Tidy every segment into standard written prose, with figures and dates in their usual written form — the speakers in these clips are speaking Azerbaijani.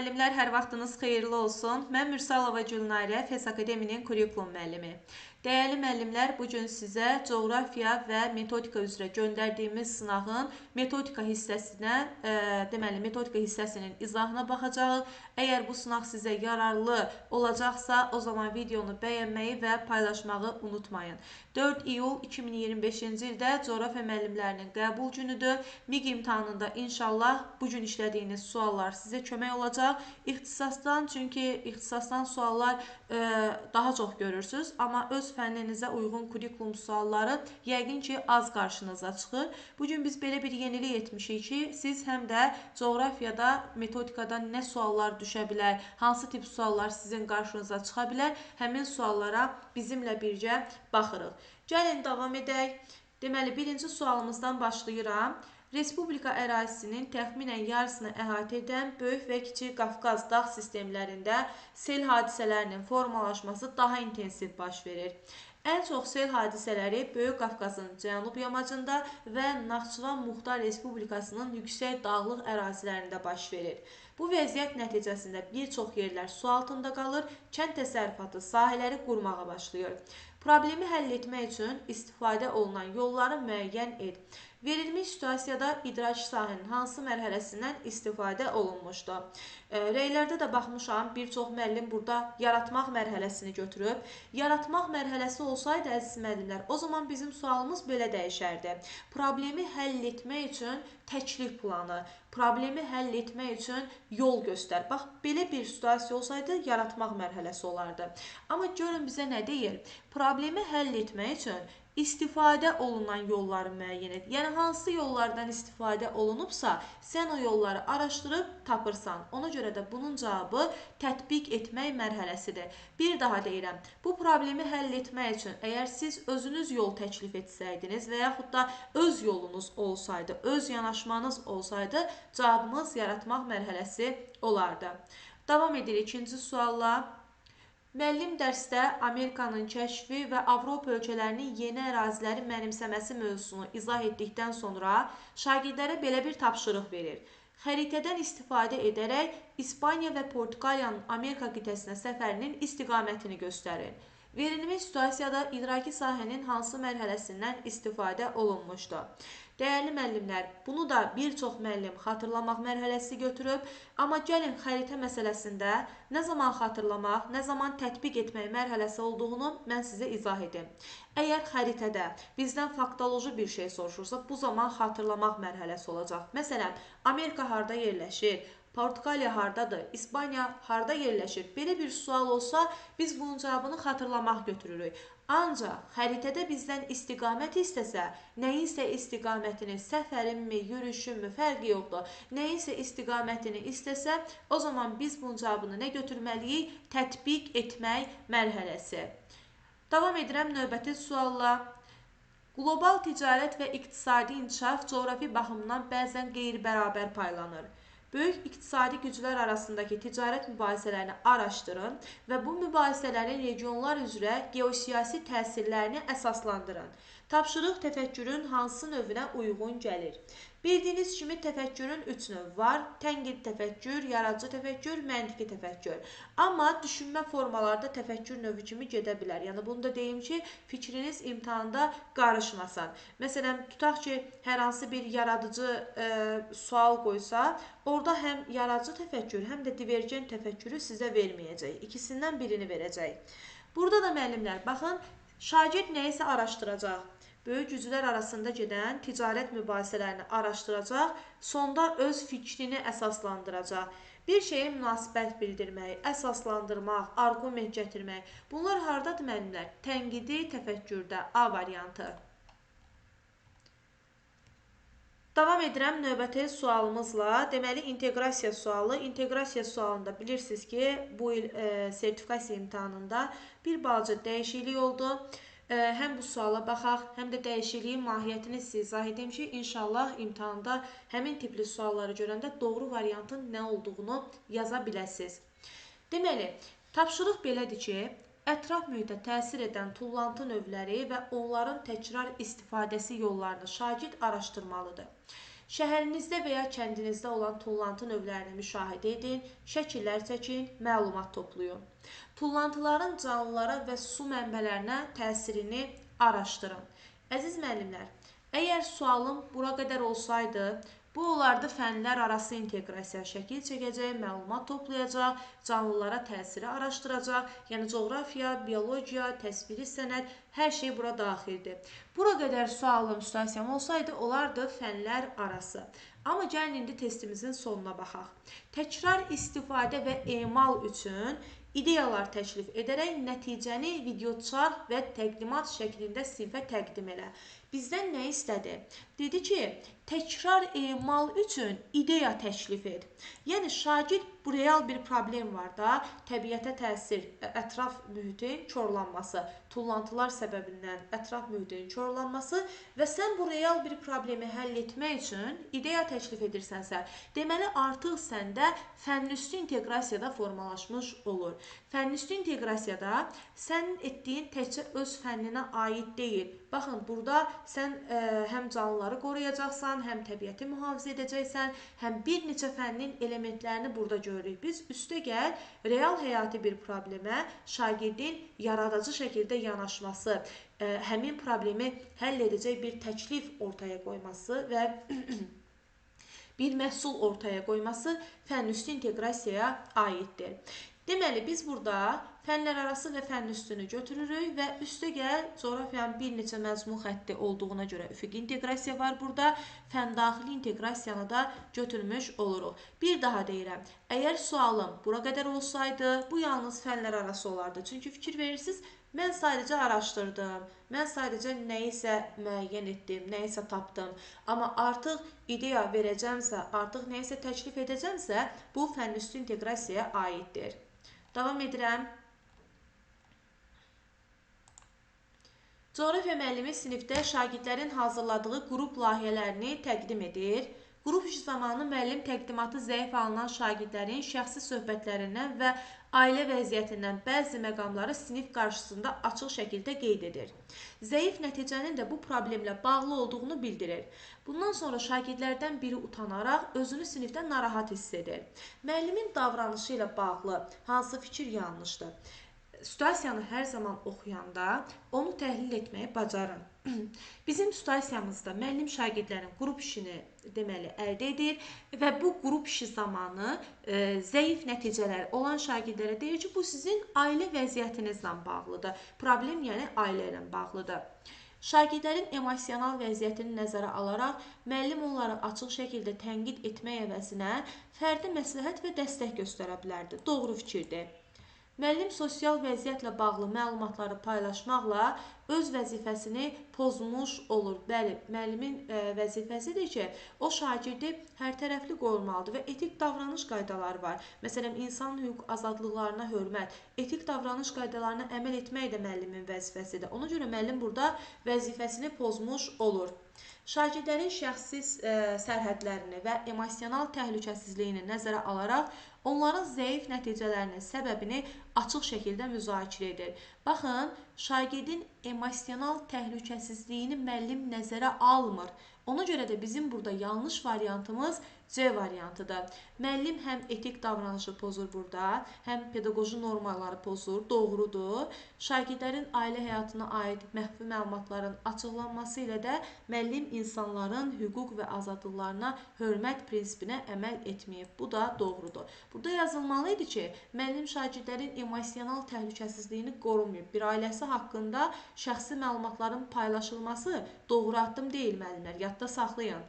Müəllimlər, hər vaxtınız xeyirli olsun. Mən Mürsalova Gülnarə, FES Akademinin kurikulum müəllimi. Dəyərli müəllimlər, bu gün sizə coğrafiya və metodika üzrə göndərdiyimiz sınağın metodika hissəsinin izahına baxacağıq. Əgər bu sınaq sizə yararlı olacaqsa, o zaman videonu bəyənməyi və paylaşmağı unutmayın. 4 iyul 2025-ci ildə coğrafiya müəllimlərinin qəbul günüdür. MİQ imtahanında inşallah bu gün işlədiyiniz suallar sizə kömək olacaq. Çünki ixtisasdan suallar daha çox görürsünüz, amma öz fənninizə uyğun kurikulum sualları yəqin ki az qarşınıza çıxır. Bugün biz belə bir yenilik etmişik ki, siz həm də coğrafiyada, metodikada nə suallar düşə bilər, hansı tip suallar sizin qarşınıza çıxa bilər, həmin suallara bizimlə birgə baxırıq. Gəlin davam edək. Deməli, birinci sualımızdan başlayıram. Respublika ərazisinin təxminən yarısını əhatə edən Böyük və Kiçik Qafqaz dağ sistemlərində sel hadisələrinin formalaşması daha intensiv baş verir. Ən çox sel hadisələri Böyük Qafqazın cənub yamacında və Naxçıvan Muxtar Respublikasının yüksək dağlıq ərazilərində baş verir. Bu vəziyyət nəticəsində bir çox yerlər su altında qalır, kənd təsərrüfatı sahələri qurmağa başlayır. Problemi həll etmək üçün istifadə olunan yolları müəyyən et. Verilmiş situasiyada idraki sahənin hansı mərhələsindən istifadə olunmuşdur? Rəylərdə də baxmışam, bir çox müəllim burada yaratmaq mərhələsini götürüb. Yaratmaq mərhələsi olsaydı, əziz müəllimlər, o zaman bizim sualımız belə dəyişərdi. Problemi həll etmək üçün təklif planı, problemi həll etmək üçün yol göstər. Bax, belə bir situasiya olsaydı, yaratmaq mərhələsi olardı. Amma görün bizə nə deyir? Problemi həll etmək üçün istifadə olunan yolları müəyyən et. Yəni, hansı yollardan istifadə olunubsa, sən o yolları araşdırıb tapırsan. Ona görə də bunun cavabı tətbiq etmək mərhələsidir. Bir daha deyirəm, bu problemi həll etmək üçün əgər siz özünüz yol təklif etsəydiniz və yaxud da öz yolunuz olsaydı, öz yanaşmanız olsaydı, cavabımız yaratmaq mərhələsi olardı. Davam edirik ikinci sualla. Müəllim dərsdə Amerikanın kəşfi və Avropa ölkələrinin yeni əraziləri mənimsəməsi mövzusunu izah etdikdən sonra şagirdlərə belə bir tapşırıq verir. Xəritədən istifadə edərək İspaniya və Portuqaliyanın Amerika qitəsinə səfərinin istiqamətini göstərin. Verilmiş situasiyada idraki sahənin hansı mərhələsindən istifadə olunmuşdur? Dəyərli müəllimlər, bunu da bir çox müəllim xatırlamaq mərhələsi götürüb, amma gəlin xəritə məsələsində nə zaman xatırlamaq, nə zaman tətbiq etmək mərhələsi olduğunu mən sizə izah edim. Əgər xəritədə bizdən faktoloji bir şey soruşursa, bu zaman xatırlamaq mərhələsi olacaq. Məsələn, Amerika harda yerləşir? Portuqaliya hardadır? İspaniya harda yerləşir? Belə bir sual olsa, biz bunun cavabını xatırlamaq götürürük. Ancaq xəritədə bizdən istiqamət istəsə, nəyinsə istiqamətini, səfərinmi, yürüşünmü, fərqi yoxdur. Nəyinsə istiqamətini istəsə, o zaman biz bunun cavabını nə götürməliyik? Tətbiq etmək mərhələsi. Davam edirəm növbəti sualla. Qlobal ticarət və iqtisadi inkişaf coğrafi baxımdan bəzən qeyri-bərabər paylanır. Böyük iqtisadi güclər arasındakı ticarət mübahisələrini araşdırın və bu mübahisələrin regionlar üzrə geosiyasi təsirlərini əsaslandırın. Tapşırıq təfəkkürün hansı növünə uyğun gəlir? Bildiyiniz kimi təfəkkürün 3 növü var. Tənqid təfəkkür, yaradıcı təfəkkür, məntiqi təfəkkür. Amma düşünmə formalarda təfəkkür növü kimi gedə bilər. Yəni, bunu da deyim ki, fikriniz imtahanda qarışmasın. Məsələn, tutaq ki, hər hansı bir yaradıcı sual qoysa, orada həm yaradıcı təfəkkür, həm də divergent təfəkkürü sizə verməyəcək. İkisindən birini verəcək. Burada da müəllimlər, baxın, şagird nəyisə araşdıracaq. Böyük güclər arasında gedən ticarət mübahisələrini araşdıracaq, sonda öz fikrini əsaslandıracaq. Bir şeyə münasibət bildirmək, əsaslandırmaq, arqument gətirmək. Bunlar hardadır müəllimlər? Tənqidi təfəkkürdə, A variantı. Davam edirəm növbəti sualımızla. Deməli, inteqrasiya sualı. İnteqrasiya sualında bilirsiniz ki, bu il sertifikasiya imtahanında bir balaca dəyişiklik oldu. Həm bu suala baxaq, həm də dəyişikliyin mahiyyətini sizə izah edim ki, inşallah imtahanda həmin tipli sualları görəndə doğru variantın nə olduğunu yaza biləsiniz. Deməli, tapşırıq belədir ki, ətraf mühitə təsir edən tullantı növləri və onların təkrar istifadəsi yollarını şagird araşdırmalıdır. Şəhərinizdə və ya kəndinizdə olan tullantı növlərini müşahidə edin, şəkillər çəkin, məlumat toplayın. Tullantıların canlılara və su mənbələrinə təsirini araşdırın. Əziz müəllimlər, əgər sualım bura qədər olsaydı, bu olardı fənlər arası inteqrasiya, şəkil çəkəcək, məlumat toplayacaq, canlılara təsiri araşdıracaq, yəni coğrafiya, biologiya, təsviri sənət, hər şey bura daxildir. Bura qədər sualım, situasiyam olsaydı, olardı fənlər arası. Amma gəlin indi testimizin sonuna baxaq. Təkrar istifadə və emal üçün ideyalar təklif edərək nəticəni videoçar və təqdimat şəklində sinfə təqdim elə. Bizdən nə istədi? Dedi ki, təkrar emal üçün ideya təklif et. Yəni, şagird bu real bir problem var da, təbiətə təsir, ətraf mühitin korlanması, tullantılar səbəbindən ətraf mühitin korlanması və sən bu real bir problemi həll etmək üçün ideya təklif edirsənsə, deməli artıq səndə fənüstü inteqrasiyada formalaşmış olur. Fənüstü inteqrasiyada sənin etdiyin təkcə öz fənninə aid deyil. Baxın, burada sən həm canlıları qoruyacaqsan, həm təbiəti mühafizə edəcəksən, həm bir neçə fənnin elementlərini burada görürük. Biz üstəgəl real həyati bir problemə şagirdin yaradıcı şəkildə yanaşması, həmin problemi həll edəcək bir təklif ortaya qoyması və bir məhsul ortaya qoyması fənüstü inteqrasiyaya aiddir. Deməli, biz burada fənlərarası və fənüstünü götürürük və üstəgəl coğrafiyanın bir neçə məzmun xətti olduğuna görə üfüqi inteqrasiya var burada, fəndaxili inteqrasiyanı da götürmüş oluruq. Bir daha deyirəm, əgər sualım bura qədər olsaydı, bu yalnız fənlərarası olardı. Çünki fikir verirsiniz, mən sadəcə araşdırdım, mən sadəcə nəyisə müəyyən etdim, nəyisə tapdım. Amma artıq ideya verəcəmsə, artıq nəyisə təklif edəcəmsə, bu fənüstü inteqrasiyaya aiddir. Davam edirəm. Coğrafiya müəllimi sinifdə şagirdlərin hazırladığı qrup layihələrini təqdim edir. Qrup işi zamanı müəllim təqdimatı zəif alınan şagirdlərin şəxsi söhbətlərindən və ailə vəziyyətindən bəzi məqamları sinif qarşısında açıq şəkildə qeyd edir. Zəif nəticənin də bu problemlə bağlı olduğunu bildirir. Bundan sonra şagirdlərdən biri utanaraq özünü sinifdə narahat hiss edir. Müəllimin davranışı ilə bağlı hansı fikir yanlışdır? Situasiyanı hər zaman oxuyanda onu təhlil etməyi bacarın. Bizim situasiyamızda müəllim şagirdlərin qrup işini deməli əldə edir və bu qrup işi zamanı zəif nəticələr olan şagirdlərə deyir ki, bu sizin ailə vəziyyətinizlə bağlıdır. Problem yəni ailə ilə bağlıdır. Şagirdlərin emosional vəziyyətini nəzərə alaraq müəllim onları açıq şəkildə tənqid etmək əvəzinə fərdi məsləhət və dəstək göstərə bilərdi. Doğru fikirdir. Müəllim sosial vəziyyətlə bağlı məlumatları paylaşmaqla öz vəzifəsini pozmuş olur. Bəli, müəllimin vəzifəsidir ki, o şagirdi hərtərəfli qorumalıdır və etik davranış qaydaları var. Məsələn, insan hüquq azadlıqlarına hörmət, etik davranış qaydalarına əməl etmək də müəllimin vəzifəsidir. Ona görə müəllim burada vəzifəsini pozmuş olur. Şagirdlərin şəxsi sərhədlərini və emosional təhlükəsizliyini nəzərə alaraq onların zəif nəticələrinin səbəbini açıq şəkildə müzakirə edir. Baxın, şagirdin emosional təhlükəsizliyini müəllim nəzərə almır. Ona görə də bizim burada yanlış variantımız C variantıdır. Müəllim həm etik davranışı pozur burada, həm pedaqoji normaları pozur, doğrudur. Şagirdlərin ailə həyatına aid məxfi məlumatların açıqlanması ilə də müəllim insanların hüquq və azadlıqlarına hörmət prinsipinə əməl etməyib. Bu da doğrudur. Burada yazılmalı idi ki, müəllim şagirdlərin emosional təhlükəsizliyini qorumayıb. Bir ailəsi haqqında şəxsi məlumatların paylaşılması doğru addım deyil müəllimlər. Yadda saxlayın.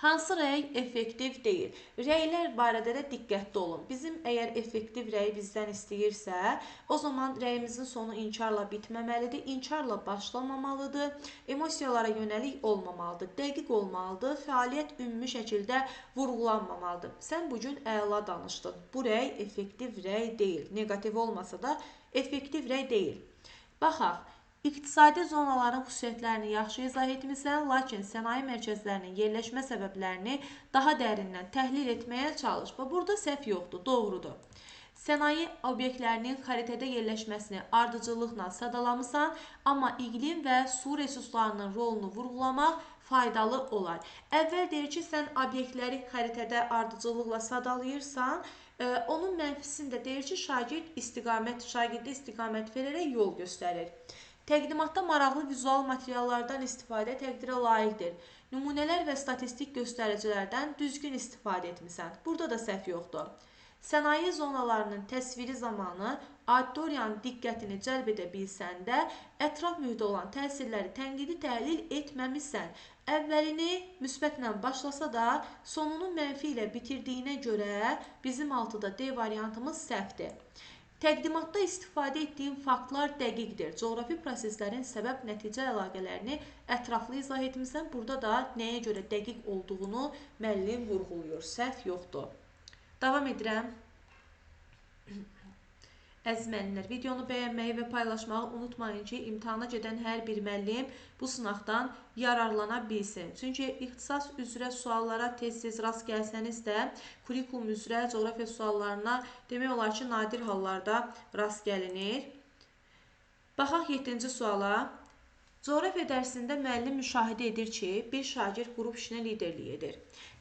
Hansı rəy effektiv deyil? Rəylər barədə də diqqətli olun. Bizim əgər effektiv rəy bizdən istəyirsə, o zaman rəyimizin sonu inkarla bitməməlidir, inkarla başlamamalıdır, emosiyalara yönəlik olmamalıdır, dəqiq olmalıdır, fəaliyyət ümumi şəkildə vurğulanmamalıdır. Sən bugün əla danışdın. Bu rəy effektiv rəy deyil. Negativ olmasa da effektiv rəy deyil. Baxaq. İqtisadi zonaların xüsusiyyətlərini yaxşı izah etmirsən, lakin sənaye mərkəzlərinin yerləşmə səbəblərini daha dərindən təhlil etməyə çalış. Burada səhv yoxdur, doğrudur. Sənaye obyektlərinin xəritədə yerləşməsini ardıcıllıqla sadalamısan, amma iqlim və su resurslarının rolunu vurğulamaq faydalı olar. Əvvəl deyir ki, sən obyektləri xəritədə ardıcıllıqla sadalayırsan, onun mənfisində deyir ki, şagirdə istiqamət verərək yol göstərir. Təqdimatda maraqlı vizual materiallardan istifadə təqdirə layiqdir. Nümunələr və statistik göstəricilərdən düzgün istifadə etmisən. Burada da səhv yoxdur. Sənaye zonalarının təsviri zamanı auditoriyanın diqqətini cəlb edə bilsən də, ətraf mühitə olan təsirləri tənqidi təhlil etməmişsən. Əvvəlini müsbətlə başlasa da, sonunu mənfi ilə bitirdiyinə görə bizim altıda D variantımız səhvdir. Təqdimatda istifadə etdiyim faktlar dəqiqdir. Coğrafi proseslərin səbəb-nəticə əlaqələrini ətraflı izah etmirsən. Burada da nəyə görə dəqiq olduğunu müəllim vurğulayır. Səhv yoxdur. Davam edirəm. Əziz müəllimlər, videonu bəyənməyi və paylaşmağı unutmayın ki, imtahana gedən hər bir müəllim bu sınaqdan yararlana bilsin. Çünki ixtisas üzrə suallara tez-tez rast gəlsəniz də, kurikulum üzrə coğrafiya suallarına demək olar ki, nadir hallarda rast gəlinir. Baxaq 7-ci suala. Coğrafiya dərsində müəllim müşahidə edir ki, bir şagird qrup işinə liderlik edir.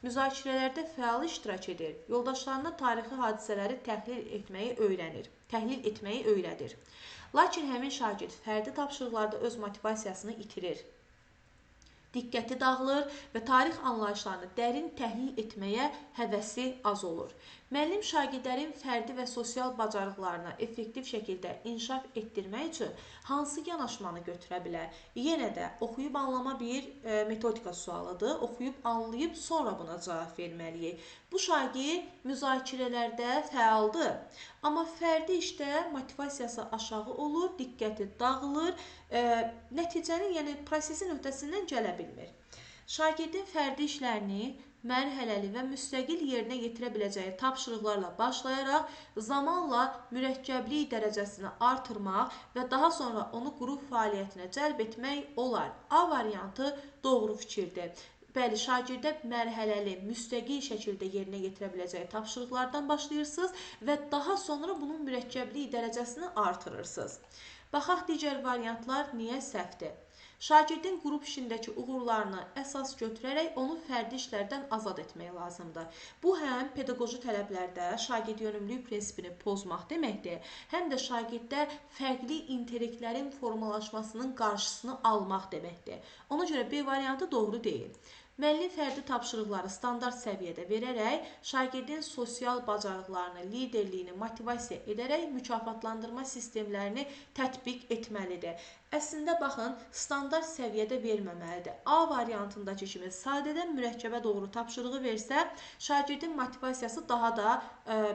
Müzakirələrdə fəal iştirak edir. Yoldaşlarına tarixi hadisələri təhlil etməyi öyrədir. Lakin həmin şagird fərdi tapşırıqlarda öz motivasiyasını itirir. Diqqəti dağılır və tarix anlayışlarını dərin təhlil etməyə həvəsi az olur. Müəllim şagirdlərin fərdi və sosial bacarıqlarını effektiv şəkildə inkişaf etdirmək üçün hansı yanaşmanı götürə bilər? Yenə də oxuyub anlama bir metodika sualıdır. Oxuyub anlayıb sonra buna cavab verməliyik. Bu şagird müzakirələrdə fəaldır. Amma fərdi işdə motivasiyası aşağı olur, diqqəti dağılır, nəticənin, yəni prosesin öhdəsindən gələ bilmir. Şagirdin fərdi işlərini mərhələli və müstəqil yerinə yetirə biləcəyi tapşırıqlarla başlayaraq zamanla mürəkkəblik dərəcəsini artırmaq və daha sonra onu qrup fəaliyyətinə cəlb etmək olar. A variantı doğru fikirdir. Bəli, şagirdə mərhələli, müstəqil şəkildə yerinə yetirə biləcəyi tapşırıqlardan başlayırsınız və daha sonra bunun mürəkkəblik dərəcəsini artırırsınız. Baxaq digər variantlar niyə səhvdir? Şagirdin qrup işindəki uğurlarını əsas götürərək onu fərdi işlərdən azad etmək lazımdır. Bu həm pedaqoji tələblərdə şagird yönümlülük prinsipini pozmaq deməkdir, həm də şagirddə fərqli intellektlərin formalaşmasının qarşısını almaq deməkdir. Ona görə B variantı doğru deyil. Müəllim fərdi tapşırıqları standart səviyyədə verərək, şagirdin sosial bacarıqlarını, liderliyini motivasiya edərək mükafatlandırma sistemlərini tətbiq etməlidir. Əslində, baxın, standart səviyyədə verməməlidir. A variantındakı kimi sadədən mürəkkəbə doğru tapşırığı versə, şagirdin motivasiyası daha da,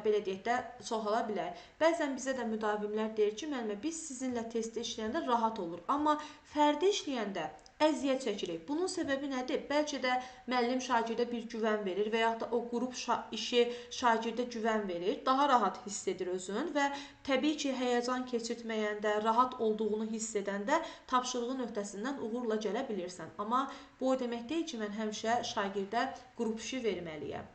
belə deyək də, çoxala bilər. Bəzən bizə də müdavimlər deyir ki, müəllimə, biz sizinlə testdə işləyəndə rahat olur, amma fərdi işləyəndə əziyyət çəkirik. Bunun səbəbi nədir? Bəlkə də müəllim şagirdə bir güvən verir və yaxud da o qrup işi şagirdə güvən verir, daha rahat hiss edir özün və təbii ki, həyəcan keçirtməyəndə, rahat olduğunu hiss edəndə tapşırığın öhdəsindən uğurla gələ bilirsən. Amma bu o demək deyil ki, mən həmişə şagirdə qrup işi verməliyəm.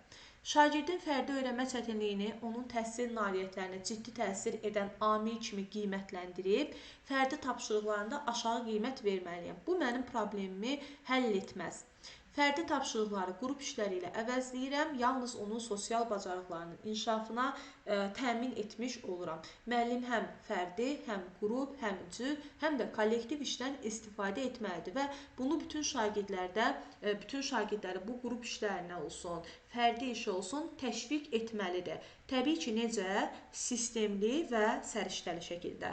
Şagirdin fərdi öyrənmə çətinliyini onun təhsil nailiyyətlərinə ciddi təsir edən amil kimi qiymətləndirib, fərdi tapşırıqlarında aşağı qiymət verməliyəm. Bu mənim problemimi həll etməz. Fərdi tapşırıqları qrup işləri ilə əvəzləyirəm, yalnız onun sosial bacarıqlarının inkişafına təmin etmiş oluram. Müəllim həm fərdi, həm qrup, həm cüt, həm də kollektiv işdən istifadə etməlidir və bunu bütün şagirdləri bu qrup işlərinə olsun, fərdi iş olsun, təşviq etməlidir. Təbii ki, necə? Sistemli və səriştəli şəkildə.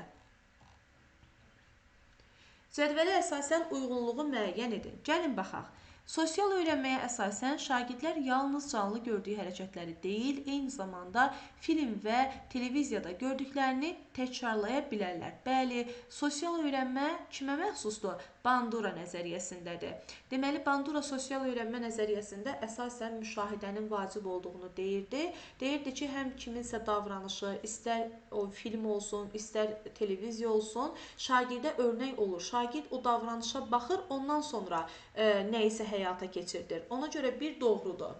Cədvələ əsasən uyğunluğu müəyyən edin. Gəlin baxaq. Sosial öyrənməyə əsasən şagirdlər yalnız canlı gördüyü hərəkətləri deyil, eyni zamanda film və televiziyada gördüklərini təkrarlaya bilərlər. Bəli, sosial öyrənmə kimə məxsusdur? Bandura nəzəriyyəsindədir. Deməli, Bandura sosial öyrənmə nəzəriyyəsində əsasən müşahidənin vacib olduğunu deyirdi. Deyirdi ki, həm kiminsə davranışı, istər o film olsun, istər televiziya olsun, şagirdə örnək olur. Şagird o davranışa baxır, ondan sonra nə isə həyata keçirdir. Ona görə bir doğrudur.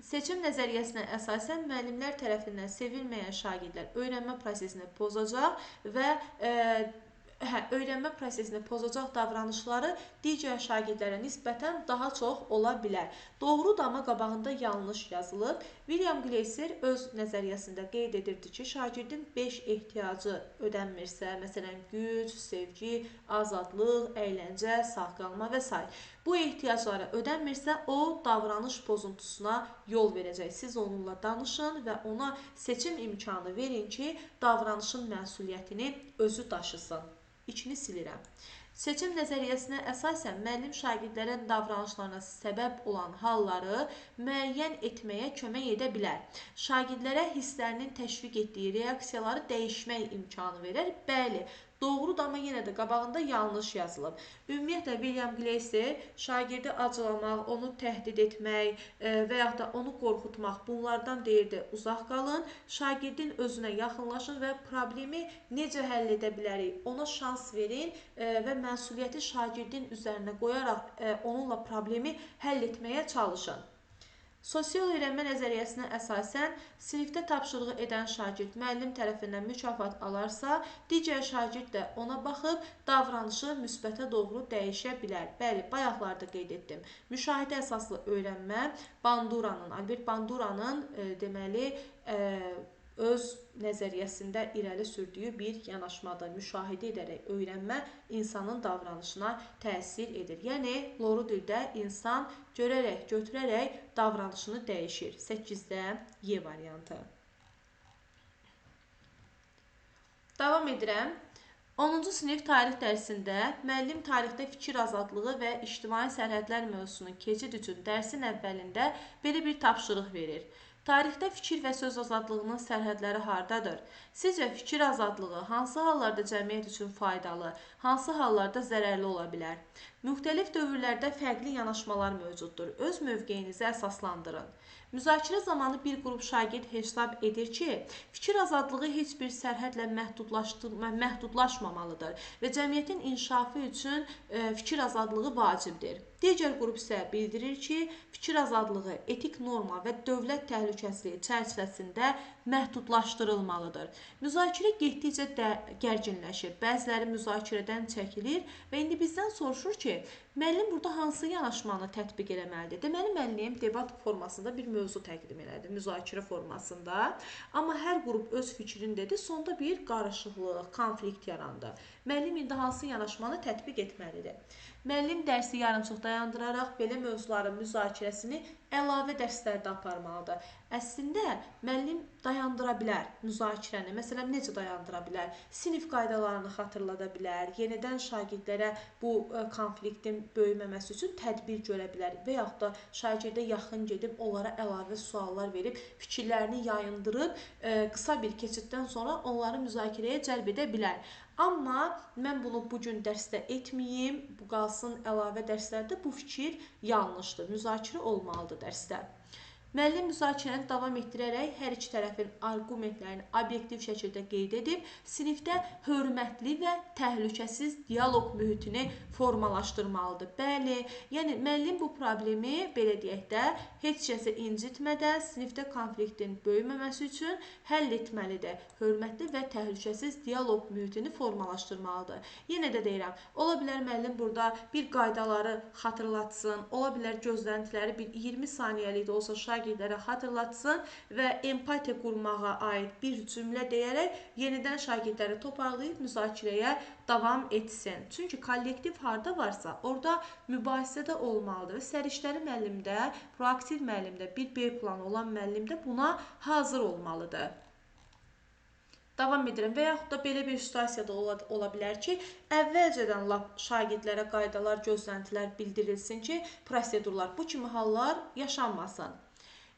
Seçim nəzəriyyəsinə əsasən müəllimlər tərəfindən sevilməyən şagirdlər öyrənmə prosesini pozacaq və öyrənmə prosesini pozacaq davranışları digər şagirdlərə nisbətən daha çox ola bilər. Doğrudur, amma qabağında yanlış yazılıb. William Gleiser öz nəzəriyyəsində qeyd edirdi ki, şagirdin 5 ehtiyacı ödənmirsə, məsələn, güc, sevgi, azadlıq, əyləncə, sağ qalma və s. Bu ehtiyacları ödənmirsə, o davranış pozuntusuna yol verəcək. Siz onunla danışın və ona seçim imkanı verin ki, davranışın məsuliyyətini özü daşısın. İçini silirəm. Seçim nəzəriyyəsinə əsasən müəllim şagirdlərin davranışlarına səbəb olan halları müəyyən etməyə kömək edə bilər. Şagirdlərə hisslərinin təşviq etdiyi reaksiyaları dəyişmək imkanı verər. Bəli, doğrudur, amma yenə də qabağında yanlış yazılıb. Ümumiyyətlə, William Gleiser şagirdi acılamaq, onu təhdid etmək və yaxud da onu qorxutmaq, bunlardan deyirdi, uzaq qalın. Şagirdin özünə yaxınlaşın və problemi necə həll edə bilərik, ona şans verin və məsuliyyəti şagirdin üzərinə qoyaraq onunla problemi həll etməyə çalışın. Sosial öyrənmə nəzəriyyəsinə əsasən sinifdə tapşırığı edən şagird müəllim tərəfindən mükafat alarsa, digər şagird də ona baxıb davranışı müsbətə doğru dəyişə bilər. Bəli, bayaqlarda qeyd etdim. Müşahidə əsaslı öyrənmə Albert Banduranın deməli öz nəzəriyyəsində irəli sürdüyü bir yanaşmadır. Müşahidə edərək öyrənmə insanın davranışına təsir edir. Yəni, loru dildə insan görərək, götürərək davranışını dəyişir. 8-də Y variantı. Davam edirəm. 10-cu sinif tarix dərsində müəllim tarixdə fikir azadlığı və ictimai sərhədlər mövzusunu keçid üçün dərsin əvvəlində belə bir tapşırıq verir. Tarixdə fikir və söz azadlığının sərhədləri hardadır? Sizcə fikir azadlığı hansı hallarda cəmiyyət üçün faydalı, hansı hallarda zərərli ola bilər? Müxtəlif dövrlərdə fərqli yanaşmalar mövcuddur. Öz mövqeyinizi əsaslandırın. Müzakirə zamanı bir qrup şagird hesab edir ki, fikir azadlığı heç bir sərhədlə məhdudlaşmamalıdır və cəmiyyətin inkişafı üçün fikir azadlığı vacibdir. Digər qrup isə bildirir ki, fikir azadlığı etik norma və dövlət təhlükəsizliyi çərçivəsində məhdudlaşdırılmalıdır. Müzakirə getdikcə gərginləşir, bəziləri müzakirədən çəkilir və indi bizdən soruşur ki, müəllim burada hansı yanaşmanı tətbiq eləməlidir? Deməli, müəllim debat formasında bir mövzu təqdim elədi, müzakirə formasında. Amma hər qrup öz fikrini dedi, sonda bir qarışıqlıq, konflikt yarandı. Müəllim indi hansı yanaşmanı tətbiq etməlidir? Müəllim dərsi yarımçıq dayandıraraq belə mövzuların müzakirəsini əlavə dərslərdə aparmalıdır. Əslində, müəllim dayandıra bilər müzakirəni. Məsələn, necə dayandıra bilər? Sinif qaydalarını xatırlada bilər, yenidən şagirdlərə bu konfliktin böyüməməsi üçün tədbir görə bilər və yaxud da şagirdə yaxın gedib onlara əlavə suallar verib, fikirlərini yayındırıb, qısa bir keçiddən sonra onları müzakirəyə cəlb edə bilər. Amma mən bunu bugün dərsdə etməyim, bu qalsın əlavə dərslərdə, bu fikir yanlışdır. Müzakirə olmalıdır dərsdə. Müəllim müzakirəni davam etdirərək hər iki tərəfin argumentlərini obyektiv şəkildə qeyd edib, sinifdə hörmətli və təhlükəsiz dialoq mühitini formalaşdırmalıdır. Bəli, yəni müəllim bu problemi, belə deyək də, heç kəsə incitmədən sinifdə konfliktin böyüməməsi üçün həll etməlidir. Hörmətli və təhlükəsiz dialoq mühitini formalaşdırmalıdır. Yenə də deyirəm, ola bilər müəllim burada bir qaydaları xatırlatsın, ola bilər gözləntiləri bir 20 saniyəlik də olsa şagirdlərə xatırlatsın və empatiya qurmağa aid bir cümlə deyərək yenidən şagirdləri toparlayıb müzakirəyə davam etsin. Çünki kollektiv harda varsa, orada mübahisə də olmalıdır. Səriştəli müəllimdə, proaktiv müəllimdə, bir B planı olan müəllimdə buna hazır olmalıdır. Davam edirəm və yaxud da belə bir situasiyada ola bilər ki, əvvəlcədən şagirdlərə qaydalar, gözləntilər bildirilsin ki, prosedurlar, bu kimi hallar yaşanmasın.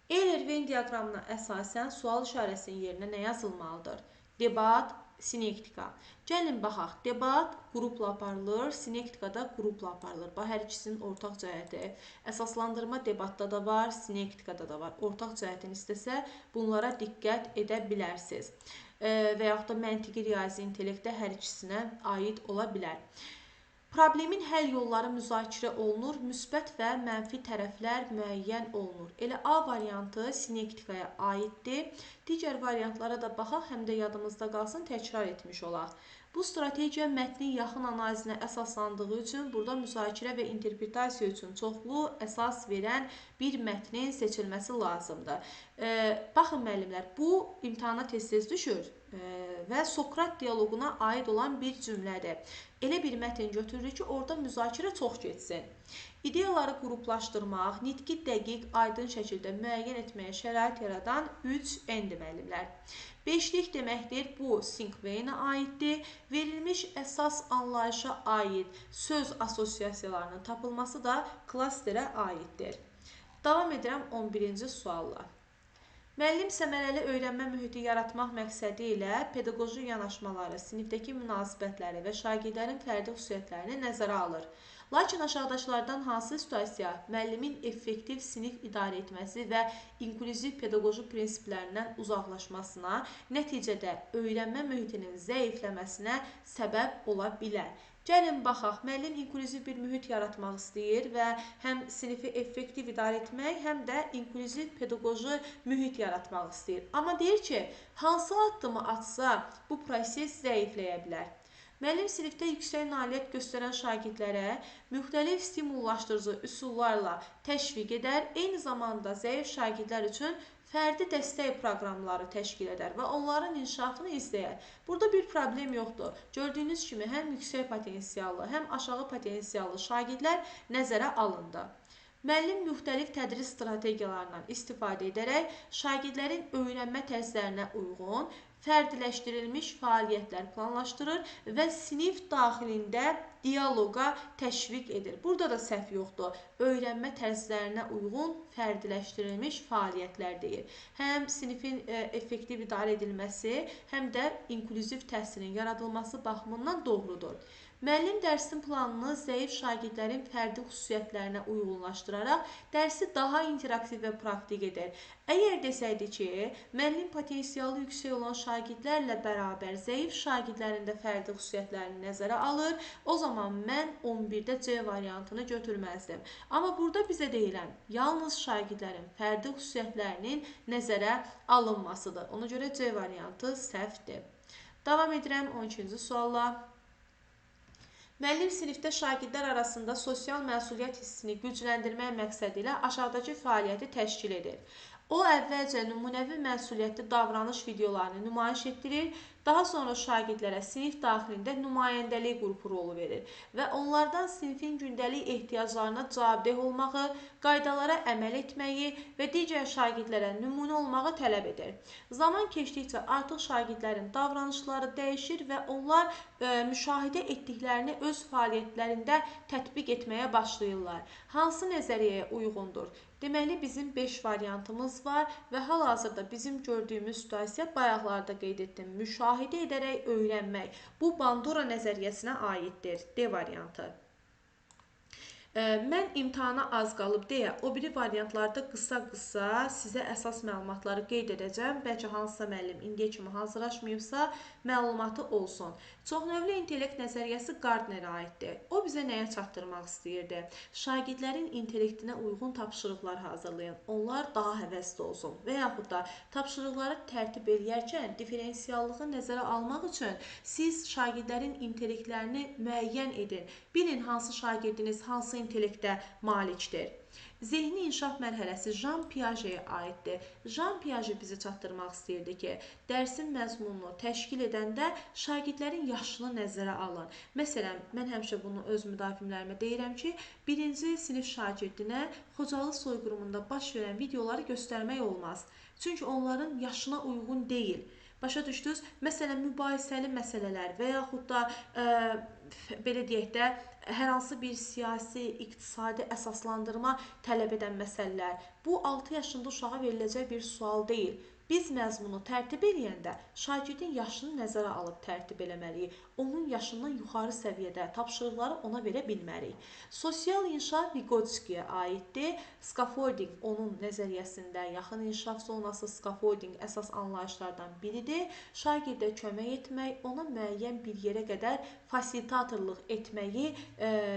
Eyler-Venn diaqramına əsasən sual işarəsinin yerinə nə yazılmalıdır? Debat, sinektika. Gəlin baxaq, debat qrupla aparılır, sinektika da qrupla aparılır. Bax, hər ikisinin ortaq cəhəti. Əsaslandırma debatda da var, sinektikada da var. Ortaq cəhətini istəsə, bunlara diqqət edə bilərsiniz. Və yaxud da məntiqi riyazi intellektdə hər ikisinə aid ola bilər. Problemin həll yolları müzakirə olunur, müsbət və mənfi tərəflər müəyyən olunur. Elə A variantı sinektikaya aiddir. Digər variantlara da baxaq, həm də yadımızda qalsın, təkrar etmiş olaq. Bu strategiya mətnin yaxın analizinə əsaslandığı üçün burada müzakirə və interpretasiya üçün çoxlu əsas verən bir mətnin seçilməsi lazımdır. Baxın müəllimlər, bu imtahana tez-tez düşür və Sokrat dialoquna aid olan bir cümlədir. Elə bir mətn götürürük ki, orada müzakirə çox getsin. İdeyaları qruplaşdırmaq, nitqi dəqiq, aydın şəkildə müəyyən etməyə şərait yaradan 3 N-dir müəllimlər. Beşlik deməkdir, bu Sinkveyinə aiddir. Verilmiş əsas anlayışa aid söz assosiasiyalarının tapılması da klasterə aiddir. Davam edirəm 11-ci sualla. Müəllim səmərəli öyrənmə mühiti yaratmaq məqsədi ilə pedaqoji yanaşmaları, sinifdəki münasibətləri və şagirdlərin fərdi xüsusiyyətlərini nəzərə alır. Lakin aşağıdakılardan hansı situasiya müəllimin effektiv sinif idarə etməsi və inklüziv pedaqoji prinsiplərindən uzaqlaşmasına, nəticədə öyrənmə mühitinin zəifləməsinə səbəb ola bilər? Gəlin baxaq, müəllim inklüziv bir mühit yaratmaq istəyir və həm sinifi effektiv idarə etmək, həm də inklüziv pedaqoji mühit yaratmaq istəyir. Amma deyir ki, hansı addımı atsa bu proses zəifləyə bilər. Müəllim sinifdə yüksək nailiyyət göstərən şagirdlərə müxtəlif stimullaşdırıcı üsullarla təşviq edər, eyni zamanda zəif şagirdlər üçün fərdi dəstək proqramları təşkil edər və onların inkişafını izləyər. Burada bir problem yoxdur. Gördüyünüz kimi həm yüksək potensiallı, həm aşağı potensiallı şagirdlər nəzərə alındı. Müəllim müxtəlif tədris strategiyalarından istifadə edərək şagirdlərin öyrənmə tərzlərinə uyğun fərdiləşdirilmiş fəaliyyətlər planlaşdırır və sinif daxilində dialoqa təşviq edir. Burada da səhv yoxdur. Öyrənmə tərzlərinə uyğun fərdiləşdirilmiş fəaliyyətlər deyir. Həm sinifin effektiv idarə edilməsi, həm də inklüziv təhsilin yaradılması baxımından doğrudur. Müəllim dərsin planını zəif şagirdlərin fərdi xüsusiyyətlərinə uyğunlaşdıraraq dərsi daha interaktiv və praktik edir. Əgər desəydi ki, müəllim potensialı yüksək olan şagirdlərlə bərabər zəif şagirdlərin də fərdi xüsusiyyətlərini nəzərə alır, o zaman mən 11-də C variantını götürməzdim. Amma burada bizə deyilən yalnız şagirdlərin fərdi xüsusiyyətlərinin nəzərə alınmasıdır. Ona görə C variantı səhvdir. Davam edirəm 12-ci sualla. Müəllim sinifdə şagirdlər arasında sosial məsuliyyət hissini gücləndirmək məqsədi ilə aşağıdakı fəaliyyəti təşkil edir. O əvvəlcə nümunəvi məsuliyyətli davranış videolarını nümayiş etdirir, daha sonra şagirdlərə sinif daxilində nümayəndəlik qrupu rolu verir və onlardan sinifin gündəlik ehtiyaclarına cavabdeh olmağı, qaydalara əməl etməyi və digər şagirdlərə nümunə olmağı tələb edir. Zaman keçdikcə artıq şagirdlərin davranışları dəyişir və onlar müşahidə etdiklərini öz fəaliyyətlərində tətbiq etməyə başlayırlar. Hansı nəzəriyyəyə uyğundur? Deməli, bizim 5 variantımız var və hal-hazırda bizim gördüyümüz situasiya bayaqlarda qeyd etdim. Müşahidə edərək öyrənmək. Bu Bandura nəzəriyyəsinə aiddir. D variantı. Mən imtahana az qalıb deyə o biri variantlarda qısa-qısa sizə əsas məlumatları qeyd edəcəm. Bəlkə hansısa müəllim indiyə kimi hazırlaşmayıbsa məlumatı olsun. Çoxnövlü intellekt nəzəriyyəsi Gardnerə aiddir. O bizə nəyə çatdırmaq istəyirdi? Şagirdlərin intellektinə uyğun tapşırıqlar hazırlayın. Onlar daha həvəsli olsun. Və yaxud da tapşırıqları tərtib edərkən diferensiallığı nəzərə almaq üçün siz şagirdlərin intellektlərini müəyyən edin. Bilin hansı şagirdiniz hansı intellektə malikdir. Zehni inkişaf mərhələsi Jean Piaget'ə aiddir. Jean Piaget bizi çatdırmaq istəyirdi ki, dərsin məzmununu təşkil edəndə şagirdlərin yaşını nəzərə alın. Məsələn, mən həmişə bunu öz müdafimlərimə deyirəm ki, birinci sinif şagirdinə Xocalı soyqırımında baş verən videoları göstərmək olmaz. Çünki onların yaşına uyğun deyil. Başa düşdünüz? Məsələn, mübahisəli məsələlər və yaxud da belə deyək də, hər hansı bir siyasi, iqtisadi əsaslandırma tələb edən məsələlər. Bu 6 yaşında uşağa veriləcək bir sual deyil. Biz məzmunu tərtib eləyəndə şagirdin yaşını nəzərə alıb tərtib eləməliyik. Onun yaşından yuxarı səviyyədə tapşırıqları ona verə bilmərik. Sosial inşa Vygotsky'yə aiddir. Scaffolding onun nəzəriyyəsində yaxın inkişaf zonası scaffolding əsas anlayışlardan biridir. Şagirdə kömək etmək, ona müəyyən bir yerə qədər fasilitatorluq etməyi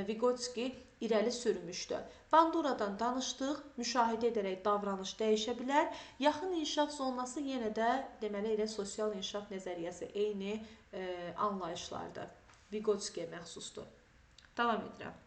Vygotsky irəli sürmüşdü. Banduradan danışdıq, müşahidə edərək davranış dəyişə bilər. Yaxın inkişaf zonası yenə də deməli elə sosial inkişaf nəzəriyyəsi eyni anlayışlardır. Vygotsky'yə məxsusdur. Davam edirəm.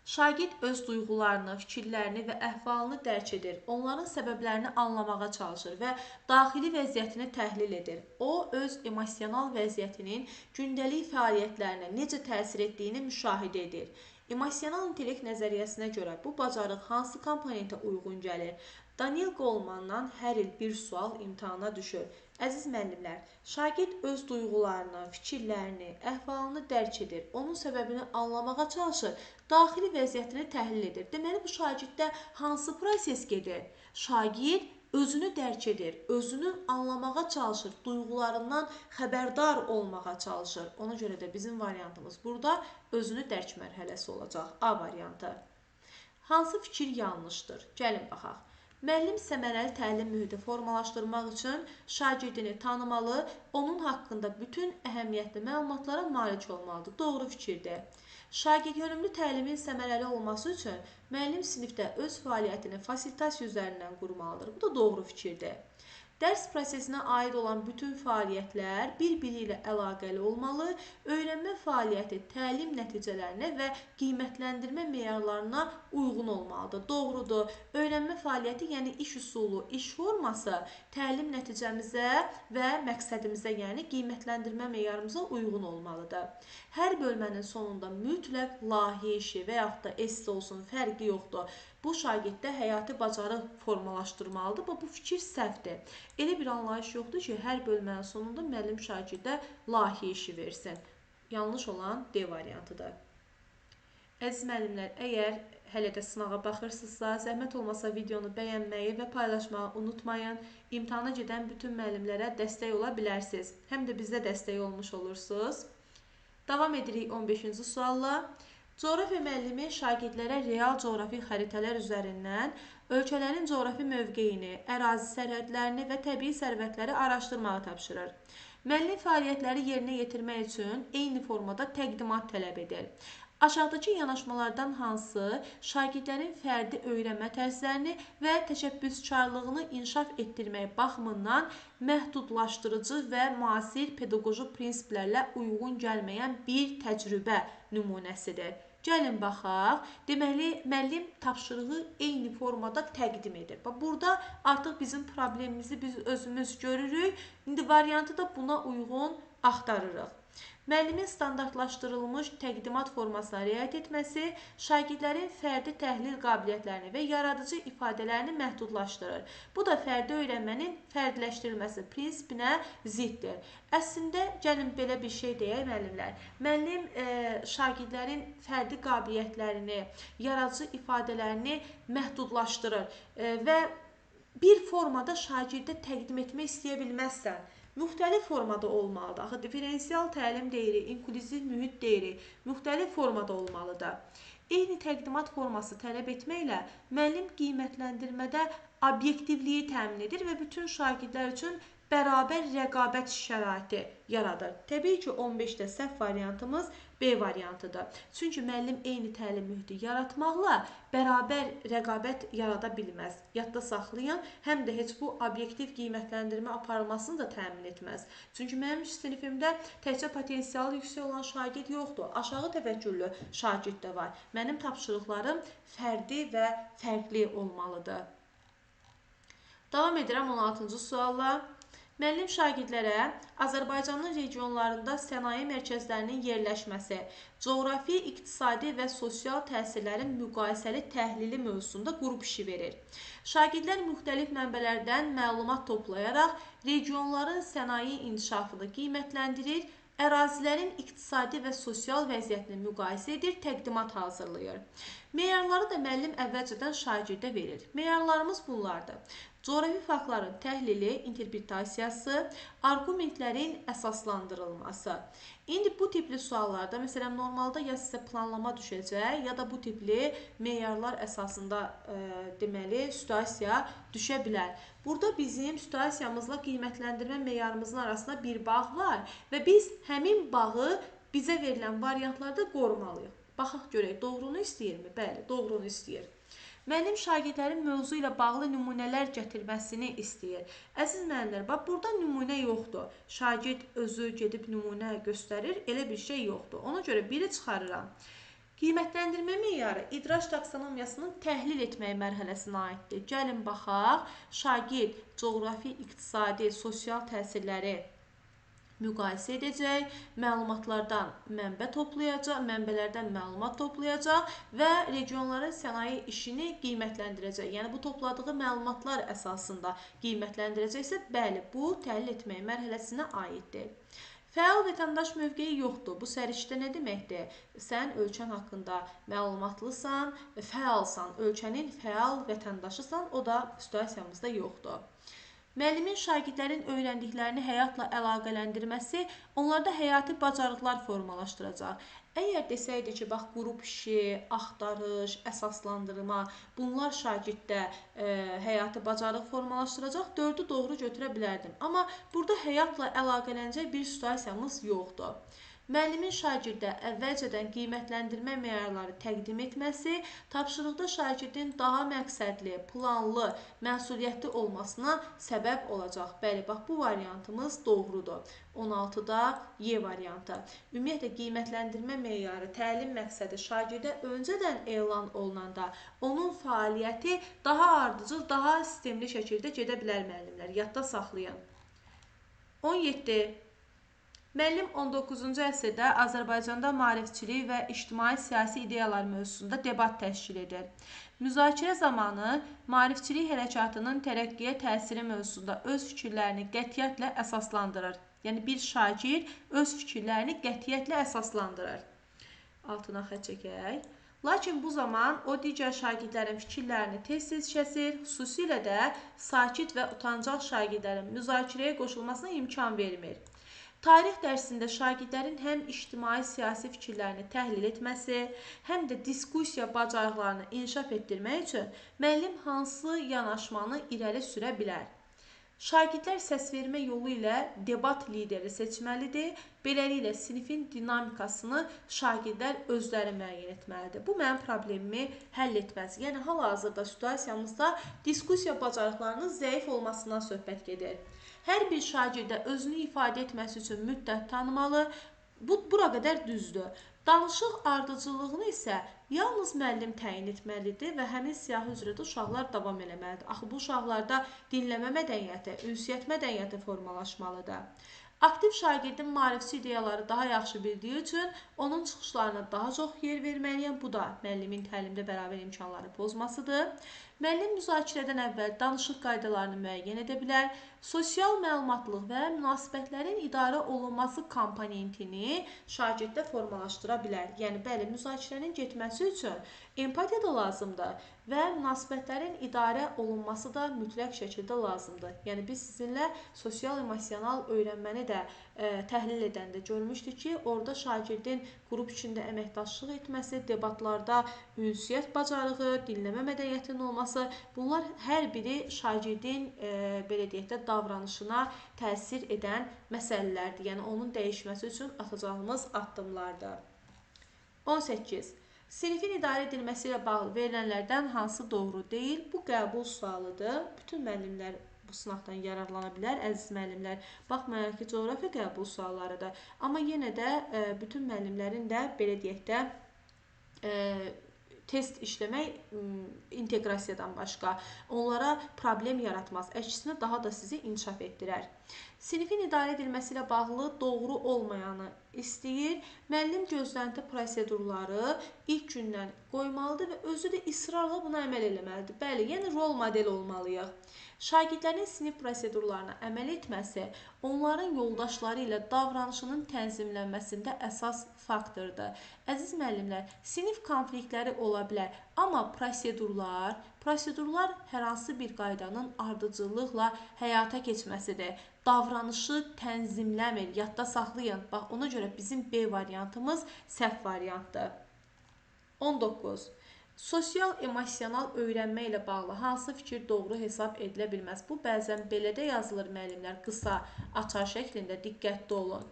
Şagird öz duyğularını, fikirlərini və əhvalını dərk edir. Onların səbəblərini anlamağa çalışır və daxili vəziyyətini təhlil edir. O, öz emosional vəziyyətinin gündəlik fəaliyyətlərinə necə təsir etdiyini müşahidə edir. Emosional intellekt nəzəriyyəsinə görə bu bacarıq hansı komponentə uyğun gəlir? Daniel Golemandan hər il bir sual imtahana düşür. Əziz müəllimlər, şagird öz duyğularını, fikirlərini, əhvalını dərk edir. Onun səbəbini anlamağa çalışır, daxili vəziyyətini təhlil edir. Deməli, bu şagirddə hansı proses gedir? Şagird özünü dərk edir, özünü anlamağa çalışır, duyğularından xəbərdar olmağa çalışır. Ona görə də bizim variantımız burada özünü dərk mərhələsi olacaq. A variantı. Hansı fikir yanlışdır? Gəlin baxaq. Müəllim səmərəli təlim mühiti formalaşdırmaq üçün şagirdini tanımalı, onun haqqında bütün əhəmiyyətli məlumatlara malik olmalıdır. Doğru fikirdir. Şagirdönümlü təlimin səmərəli olması üçün müəllim sinifdə öz fəaliyyətini fasilitasiya üzərindən qurmalıdır. Bu da doğru fikirdir. Dərs prosesinə aid olan bütün fəaliyyətlər bir-biri ilə əlaqəli olmalı, öyrənmə fəaliyyəti təlim nəticələrinə və qiymətləndirmə meyarlarına uyğun olmalıdır. Doğrudur, öyrənmə fəaliyyəti, yəni iş üsulu, iş forması təlim nəticəmizə və məqsədimizə, yəni qiymətləndirmə meyarımıza uyğun olmalıdır. Hər bölmənin sonunda mütləq layihə işi və yaxud da esse olsun, fərqi yoxdur. Bu şagirddə həyati bacarıq formalaşdırmalıdır. Bu fikir səhvdir. Elə bir anlayış yoxdur ki, hər bölmənin sonunda müəllim şagirdə layihə işi versin. Yanlış olan D variantıdır. Əziz müəllimlər, əgər hələ də sınağa baxırsınızsa, zəhmət olmasa videonu bəyənməyi və paylaşmağı unutmayın. İmtahana gedən bütün müəllimlərə dəstək ola bilərsiniz. Həm də bizə dəstək olmuş olursunuz. Davam edirik 15-ci sualla. Coğrafiya müəllimi şagirdlərə real coğrafi xəritələr üzərindən ölkələrin coğrafi mövqeyini, ərazi sərhədlərini və təbii sərvətləri araşdırmağı tapşırır. Müəllim fəaliyyətləri yerinə yetirmək üçün eyni formada təqdimat tələb edir. Aşağıdakı yanaşmalardan hansı şagirdlərin fərdi öyrənmə tərzlərini və təşəbbüskarlığını inkişaf etdirmək baxımından məhdudlaşdırıcı və müasir pedaqoji prinsiplərlə uyğun gəlməyən bir təcrübə nümunəsidir? Gəlin baxaq. Deməli, müəllim tapşırığı eyni formada təqdim edir. Burada artıq bizim problemimizi biz özümüz görürük. İndi variantı da buna uyğun axtarırıq. Müəllimin standartlaşdırılmış təqdimat formasına riayət etməsi şagirdlərin fərdi təhlil qabiliyyətlərini və yaradıcı ifadələrini məhdudlaşdırır. Bu da fərdi öyrənmənin fərdiləşdirilməsi prinsipinə ziddir. Əslində, gəlin belə bir şey deyək müəllimlər. Müəllim şagirdlərin fərdi qabiliyyətlərini, yaradıcı ifadələrini məhdudlaşdırır və bir formada şagirdə təqdim etmək istəyə bilməzsən. Müxtəlif formada olmalıdır. Axı, diferensial təlim deyirik, inklüziv mühit deyirik. Müxtəlif formada olmalıdır. Eyni təqdimat forması tələb etməklə müəllim qiymətləndirmədə obyektivliyi təmin edir və bütün şagirdlər üçün bərabər rəqabət şəraiti yaradır. Təbii ki, 15-də səhv variantımız B variantıdır. Çünki müəllim eyni təlim mühiti yaratmaqla bərabər rəqabət yarada bilməz. Yadda saxlayın, həm də heç bu obyektiv qiymətləndirmə aparılmasını da təmin etməz. Çünki mənim sinifimdə təkcə potensialı yüksək olan şagird yoxdur. Aşağı təvəkküllü şagird də var. Mənim tapşırıqlarım fərdi və fərqli olmalıdır. Davam edirəm 16-cı sualla. Müəllim şagirdlərə Azərbaycanın regionlarında sənaye mərkəzlərinin yerləşməsi, coğrafi, iqtisadi və sosial təsirlərin müqayisəli təhlili mövzusunda qrup işi verir. Şagirdlər müxtəlif mənbələrdən məlumat toplayaraq regionların sənaye inkişafını qiymətləndirir, ərazilərin iqtisadi və sosial vəziyyətini müqayisə edir, təqdimat hazırlayır. Meyarları da müəllim əvvəlcədən şagirdə verir. Meyarlarımız bunlardır. Coğrafi faktların təhlili, interpretasiyası, arqumentlərin əsaslandırılması. İndi bu tipli suallarda, məsələn, normalda ya sizə planlama düşəcək, ya da bu tipli meyarlar əsasında deməli, situasiya düşə bilər. Burada bizim situasiyamızla qiymətləndirmə meyarımızın arasında bir bağ var və biz həmin bağı bizə verilən variantlarda qorumalıyıq. Baxaq görək, doğrunu istəyirmi? Bəli, doğrunu istəyir. Müəllim şagirdlərin mövzu ilə bağlı nümunələr gətirməsini istəyir. Əziz müəllimlər, bax, burada nümunə yoxdur. Şagird özü gedib nümunə göstərir, elə bir şey yoxdur. Ona görə biri çıxarıram. Qiymətləndirmə meyarı idrac taksonomiyasının təhlil etməyi mərhələsinə aiddir. Gəlin baxaq, şagird coğrafi, iqtisadi, sosial təsirləri müqayisə edəcək, məlumatlardan mənbə toplayacaq, mənbələrdən məlumat toplayacaq və regionların sənaye işini qiymətləndirəcək. Yəni, bu topladığı məlumatlar əsasında qiymətləndirəcəksə, bəli, bu təhlil etmək mərhələsinə aiddir. Fəal vətəndaş mövqeyi yoxdur. Bu sərişdə nə deməkdir? Sən ölkən haqqında məlumatlısan, fəalsan, ölkənin fəal vətəndaşısan, o da situasiyamızda yoxdur. Müəllimin şagirdlərin öyrəndiklərini həyatla əlaqələndirməsi onlarda həyati bacarıqlar formalaşdıracaq. Əgər desəydi ki, bax, qrup işi, axtarış, əsaslandırma, bunlar şagirddə həyati bacarıq formalaşdıracaq, 4-ü doğru götürə bilərdim. Amma burada həyatla əlaqələnəcək bir situasiyamız yoxdur. Müəllimin şagirdə əvvəlcədən qiymətləndirmə meyarları təqdim etməsi tapşırıqda şagirdin daha məqsədli, planlı, məsuliyyətli olmasına səbəb olacaq. Bəli, bax, bu variantımız doğrudur. 16-da Y variantı. Ümumiyyətlə, qiymətləndirmə meyarı, təlim məqsədi şagirdə öncədən elan olunanda onun fəaliyyəti daha ardıcıl, daha sistemli şəkildə gedə bilər müəllimlər. Yadda saxlayın. 17. Müəllim 19-cu əsrdə Azərbaycanda maarifçilik və ictimai-siyasi ideyalar mövzusunda debat təşkil edir. Müzakirə zamanı maarifçilik hərəkatının tərəqqiyə təsiri mövzusunda öz fikirlərini qətiyyətlə əsaslandırır. Yəni, bir şagird öz fikirlərini qətiyyətlə əsaslandırır. Altına xətt çəkək. Lakin bu zaman o digər şagirdlərin fikirlərini tez-tez kəsir, xüsusilə də sakit və utancaq şagirdlərin müzakirəyə qoşulmasına imkan vermir. Tarix dərsində şagirdlərin həm ictimai-siyasi fikirlərini təhlil etməsi, həm də diskussiya bacarıqlarını inkişaf etdirmək üçün müəllim hansı yanaşmanı irəli sürə bilər? Şagirdlər səsvermə yolu ilə debat lideri seçməlidir. Beləliklə, sinifin dinamikasını şagirdlər özləri müəyyən etməlidir. Bu, mənim problemimi həll etməz. Yəni, hal-hazırda situasiyamızda diskussiya bacarıqlarının zəif olmasından söhbət gedir. Hər bir şagirdə özünü ifadə etməsi üçün müddət tanımalı. Bura qədər düzdür. Danışıq ardıcıllığını isə yalnız müəllim təyin etməlidir və həmin siyahı üzrə də uşaqlar davam eləməlidir. Axı, bu uşaqlarda dinləmə mədəniyyəti, ünsiyyət mədəniyyəti formalaşmalıdır. Aktiv şagirdin maarifçi ideyaları daha yaxşı bildiyi üçün onun çıxışlarına daha çox yer verməliyəm. Bu da müəllimin təlimdə bərabər imkanları pozmasıdır. Müəllim müzakirədən əvvəl danışıq qaydalarını müəyyən edə bilər. Sosial məlumatlıq və münasibətlərin idarə olunması komponentini şagirddə formalaşdıra bilər. Yəni, bəli, müzakirənin getməsi üçün empatiya da lazımdır və münasibətlərin idarə olunması da mütləq şəkildə lazımdır. Yəni, biz sizinlə sosial-emosional öyrənməni də təhlil edəndə görmüşdük ki, orada şagirdin qrup içində əməkdaşlıq etməsi, debatlarda ünsiyyət bacarığı, dinləmə mədəniyyətinin olması, bunlar hər biri şagirdin belə deyək də davranışına təsir edən məsələlərdir. Yəni, onun dəyişməsi üçün atacağımız addımlardır. 18. Sinifin idarə edilməsi ilə bağlı verilənlərdən hansı doğru deyil? Bu qəbul sualıdır. Bütün müəllimlər bu sınaqdan yararlana bilər, əziz müəllimlər. Baxmayaraq ki, coğrafiya qəbul suallarıdır. Amma yenə də bütün müəllimlərin də belə deyək də test işləmək inteqrasiyadan başqa onlara problem yaratmaz. Əksinə daha da sizi inkişaf etdirər. Sinifin idarə edilməsi ilə bağlı doğru olmayanı istəyir. Müəllim gözlənti prosedurları ilk gündən qoymalıdır və özü də israrla buna əməl eləməlidir. Bəli, yəni rol model olmalıyıq. Şagirdlərin sinif prosedurlarına əməl etməsi onların yoldaşları ilə davranışının tənzimlənməsində əsas faktordur. Əziz müəllimlər, sinif konfliktləri ola bilər, Amma prosedurlar hər hansı bir qaydanın ardıcıllıqla həyata keçməsidir. Davranışı tənzimləmir, yadda saxlayın. Bax, ona görə bizim B variantımız səhv variantdır. 19. Sosial-emosional öyrənmə ilə bağlı hansı fikir doğru hesab edilə bilməz? Bu, bəzən belə də yazılır müəllimlər, qısa, açar şəklində, diqqətli olun.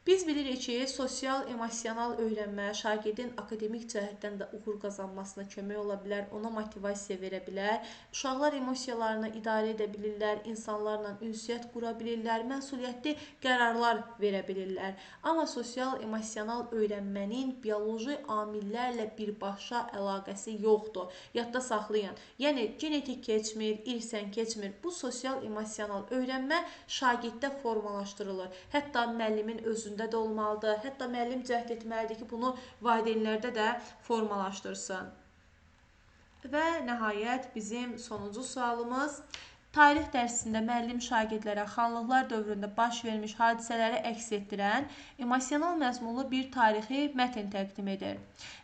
Biz bilirik ki, sosial-emosional öyrənmə şagirdin akademik cəhətdən də uğur qazanmasına kömək ola bilər, ona motivasiya verə bilər. Uşaqlar emosiyalarını idarə edə bilirlər, insanlarla ünsiyyət qura bilirlər, məsuliyyətli qərarlar verə bilirlər. Amma sosial-emosional öyrənmənin bioloji amillərlə birbaşa əlaqəsi yoxdur. Yadda saxlayın. Yəni, genetik keçmir, irsən keçmir. Bu sosial-emosional öyrənmə şagirddə formalaşdırılır. Hətta müəllimin özündə də olmalıdır. Hətta müəllim cəhd etməlidir ki, bunu valideynlərdə də formalaşdırsın. Və nəhayət bizim sonuncu sualımız. Tarix dərsində müəllim şagirdlərə xanlıqlar dövründə baş vermiş hadisələri əks etdirən emosional məzmunlu bir tarixi mətn təqdim edir.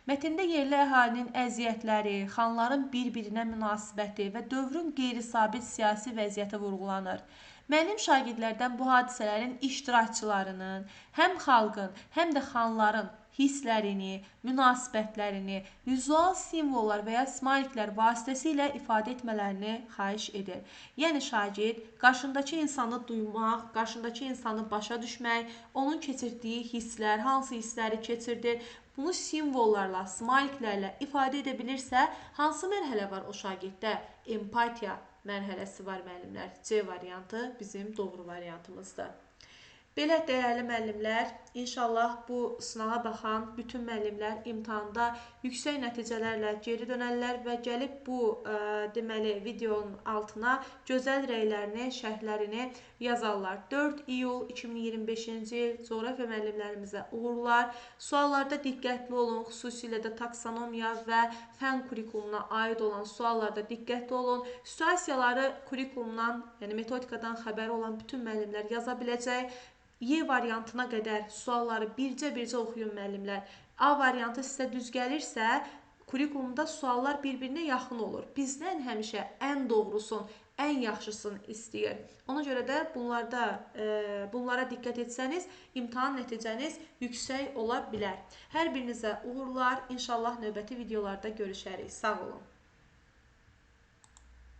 Mətndə yerli əhalinin əziyyətləri, xanların bir-birinə münasibəti və dövrün qeyri-sabit siyasi vəziyyəti vurğulanır. Müəllim şagirdlərdən bu hadisələrin iştirakçılarının, həm xalqın, həm də xanların hisslərini, münasibətlərini vizual simvollar və ya smayliklər vasitəsilə ifadə etmələrini xahiş edir. Yəni, şagird qarşındakı insanı duymaq, qarşındakı insanı başa düşmək, onun keçirdiyi hisslər, hansı hissləri keçirdir, bunu simvollarla, smayliklərlə ifadə edə bilirsə, hansı mərhələ var o şagirddə? Empatiya mərhələsi var müəllimlər. C variantı bizim doğru variantımızdır. Belə dəyərli müəllimlər, inşallah bu sınağa baxan bütün müəllimlər imtahanda yüksək nəticələrlə geri dönərlər və gəlib bu deməli videonun altına gözəl rəylərini, şərhlərini yazarlar. 4 iyul 2025-ci il coğrafiya müəllimlərimizə uğurlar. Suallarda diqqətli olun, xüsusilə də taksonomiya və fən kurikulumuna aid olan suallarda diqqətli olun. Situasiyaları kurikulumdan, yəni metodikadan xəbəri olan bütün müəllimlər yaza biləcək. Y variantına qədər sualları bircə-bircə oxuyun müəllimlər. A variantı sizə düz gəlirsə, kurikulumda suallar bir-birinə yaxın olur. Bizdən həmişə ən doğrusun, ən yaxşısını istəyir. Ona görə də bunlara diqqət etsəniz, imtahan nəticəniz yüksək ola bilər. Hər birinizə uğurlar. İnşallah növbəti videolarda görüşərik. Sağ olun.